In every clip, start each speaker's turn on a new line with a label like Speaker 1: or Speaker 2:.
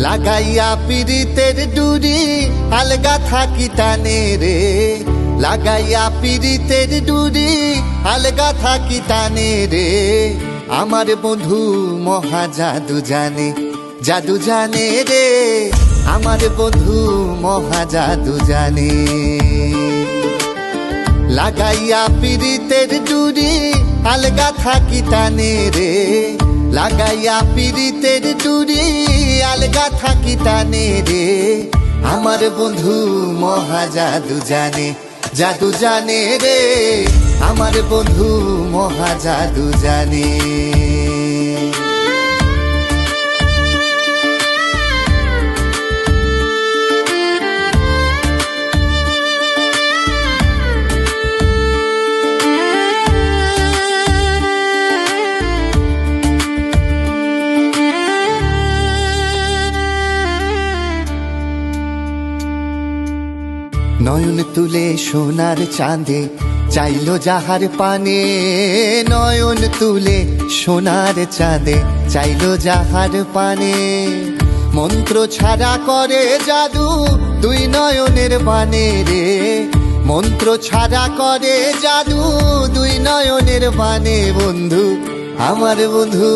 Speaker 1: লাগাইয়া পিরিতের ডুরি আলগা থাকি টানে রে, লাগাইয়া পিরিতের ডুরি আলগা থাকি টানে রে। আমার বন্ধু মহা জাদু জানে, জাদু জানে রে, আমার বন্ধু মহা জাদু জানে। লাগাইয়া পিরিতের ডুরি আলগা থাকি টানে রে, লাগাইয়া পিরিতের ডুরি আলগা থাকি টানে রে। আমার বন্ধু মহা জাদু জানে, জাদু জানে রে, আমার বন্ধু মহা জাদু জানে। নয়ন তুলে সোনার চাঁদে চাইলো যাহার পানে, নয়ন তুলে সোনার চাঁদে চাইলো যাহার পানে। মন্ত্র ছাড়া করে জাদু দুই নয়নের বানে রে, মন্ত্র ছাড়া করে জাদু দুই নয়নের বানে। বন্ধু আমার বন্ধু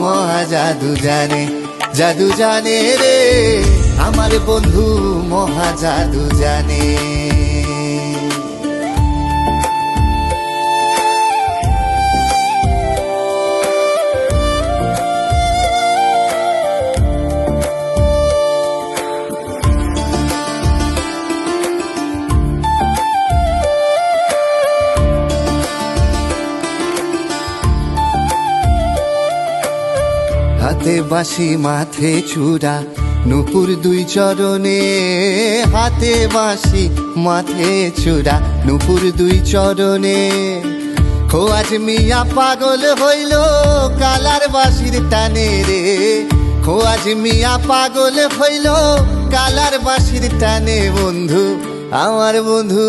Speaker 1: মহা জাদু জানে, জাদু জানে রে, আমার বন্ধু মহা জাদু জানে। হাতে বাঁশি মাথে চূড়া নূপুর দুই চরণে, হাতে বাঁশি মাথে চূড়া নূপুর দুই চরণে। খোয়াজ মিয়া পাগল হইল কালার বাঁশির টানে রে, খোয়াজ মিয়া পাগল হইল কালার বাঁশির টানে। বন্ধু আমার বন্ধু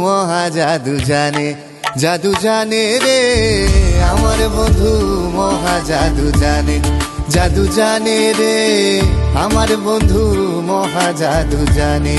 Speaker 1: মহা জাদু জানে, জাদু জানে রে, আমার বন্ধু মহা জাদু জানে, জাদু জানে রে, আমার বন্ধু মহা জাদু জানে।